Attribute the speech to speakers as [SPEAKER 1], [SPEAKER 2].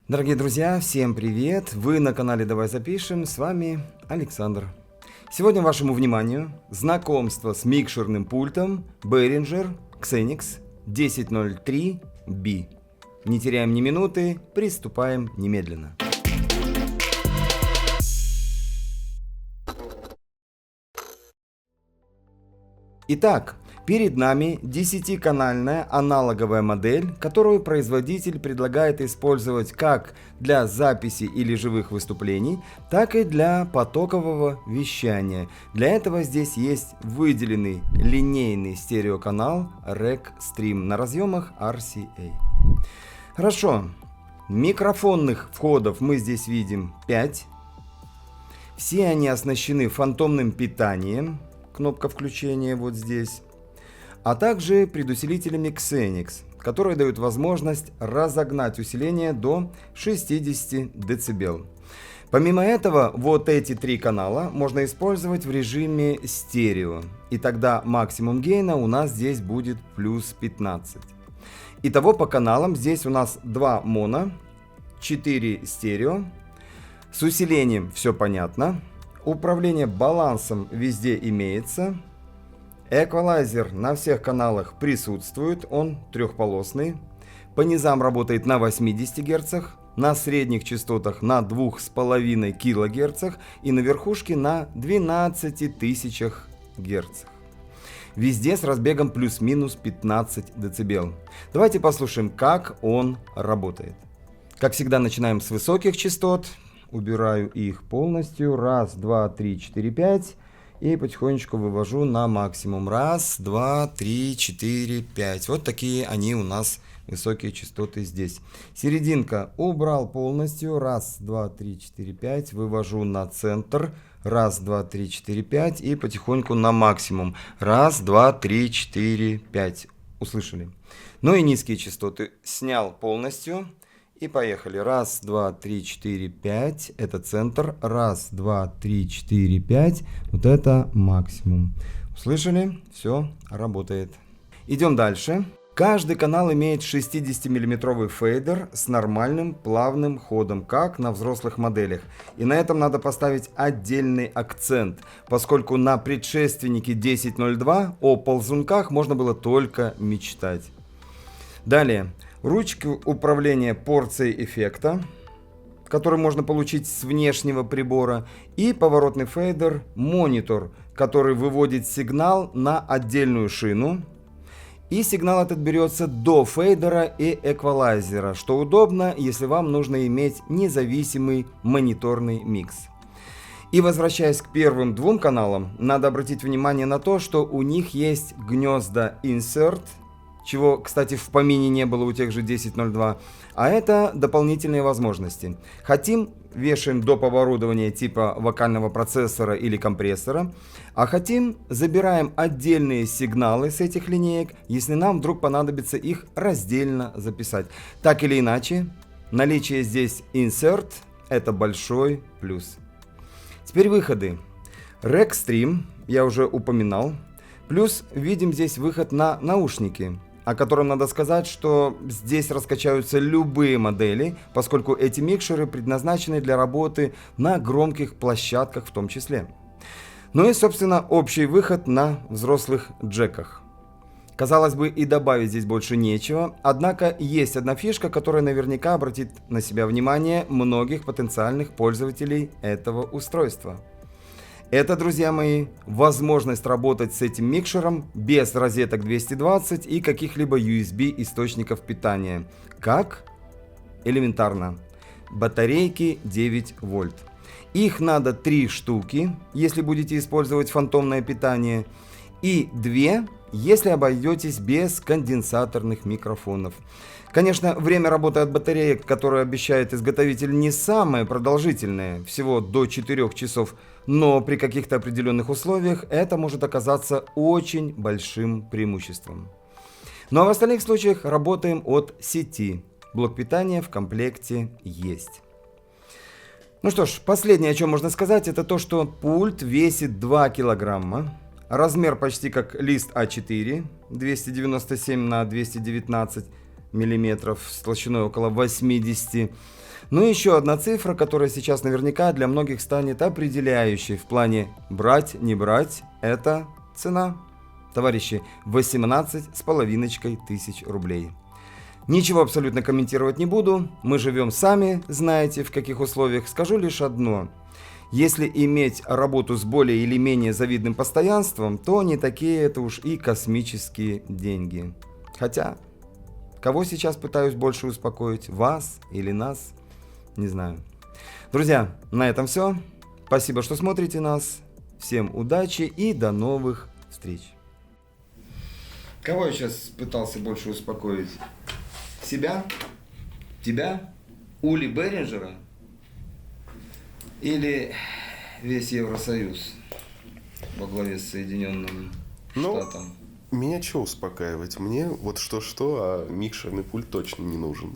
[SPEAKER 1] Дорогие друзья, всем привет! Вы на канале Давай Запишем, с вами Александр. Сегодня вашему вниманию знакомство с микшерным пультом Behringer Xenix 1003B. Не теряем ни минуты, приступаем немедленно. Итак, перед нами 10-канальная аналоговая модель, которую производитель предлагает использовать как для записи или живых выступлений, так и для потокового вещания. Для этого здесь есть выделенный линейный стереоканал Rec Stream на разъемах RCA. Хорошо, микрофонных входов мы здесь видим 5. Все они оснащены фантомным питанием. Кнопка включения вот здесь, а также предусилителями Xenix, которые дают возможность разогнать усиление до 60 дБ. Помимо этого, вот эти 3 канала можно использовать в режиме стерео, и тогда максимум гейна у нас здесь будет плюс 15. Итого по каналам здесь у нас 2 моно, 4 стерео, с усилением все понятно. Управление балансом везде имеется. Эквалайзер на всех каналах присутствует, он трехполосный. По низам работает на 80 Гц, на средних частотах на 2,5 кГц и на верхушке на 12 тысячах Гц. Везде с разбегом плюс-минус 15 дБ. Давайте послушаем, как он работает. Как всегда, начинаем с высоких частот. Убираю их полностью. 1, 2, 3, 4, 5. И потихонечку вывожу на максимум. 1, 2, 3, 4, 5. Вот такие они у нас высокие частоты здесь. Серединка убрал полностью. 1, 2, 3, 4, 5. Вывожу на центр. 1, 2, 3, 4, 5. И потихоньку на максимум. 1, 2, 3, 4, 5. Услышали? Ну и низкие частоты снял полностью. И поехали. 1, 2, 3, 4, 5. Это центр. 1, 2, 3, 4, 5. Вот это максимум. Услышали? Все работает. Идем дальше. Каждый канал имеет 60-мм фейдер с нормальным плавным ходом, как на взрослых моделях. И на этом надо поставить отдельный акцент, поскольку на предшественнике 1002 о ползунках можно было только мечтать. Далее. Ручки управления порцией эффекта, который можно получить с внешнего прибора, и поворотный фейдер монитор, который выводит сигнал на отдельную шину. И сигнал этот берется до фейдера и эквалайзера, что удобно, если вам нужно иметь независимый мониторный микс. И возвращаясь к первым 2 каналам, надо обратить внимание на то, что у них есть гнезда Insert, чего, кстати, в помине не было у тех же 1002, а это дополнительные возможности. Хотим, вешаем доп. Оборудование типа вокального процессора или компрессора, а хотим, забираем отдельные сигналы с этих линеек, если нам вдруг понадобится их раздельно записать. Так или иначе, наличие здесь Insert – это большой плюс. Теперь выходы. Rec Stream, я уже упоминал, плюс видим здесь выход на наушники, о котором надо сказать, что здесь раскачаются любые модели, поскольку эти микшеры предназначены для работы на громких площадках в том числе. Ну и, собственно, общий выход на взрослых джеках. Казалось бы, и добавить здесь больше нечего, однако есть одна фишка, которая наверняка обратит на себя внимание многих потенциальных пользователей этого устройства. Это, друзья мои, возможность работать с этим микшером без розеток 220 и каких-либо USB источников питания. Как? Элементарно. Батарейки 9 вольт. Их надо 3 штуки, если будете использовать фантомное питание, и 2, если обойдетесь без конденсаторных микрофонов. Конечно, время работы от батареек, которое обещает изготовитель, не самое продолжительное, всего до 4 часов, но при каких-то определенных условиях это может оказаться очень большим преимуществом. Ну а в остальных случаях работаем от сети. Блок питания в комплекте есть. Ну что ж, последнее, о чем можно сказать, это то, что пульт весит 2 килограмма. Размер почти как лист А4, 297 на 219 мм с толщиной около 80. Ну и еще одна цифра, которая сейчас наверняка для многих станет определяющей в плане брать, не брать, это цена. Товарищи, 18,5 тысяч рублей. Ничего абсолютно комментировать не буду, мы живем сами, знаете в каких условиях. Скажу лишь одно. Если иметь работу с более или менее завидным постоянством, то не такие это уж и космические деньги. Хотя, кого сейчас пытаюсь больше успокоить, вас или нас, не знаю. Друзья, на этом все. Спасибо, что смотрите нас. Всем удачи и до новых встреч. Кого я сейчас пытался больше успокоить? Себя? Тебя? Ули Беринджера? Или весь Евросоюз во главе с Соединенным Штатом?
[SPEAKER 2] Меня что успокаивать? Мне вот что-что, а микшерный пульт точно не нужен.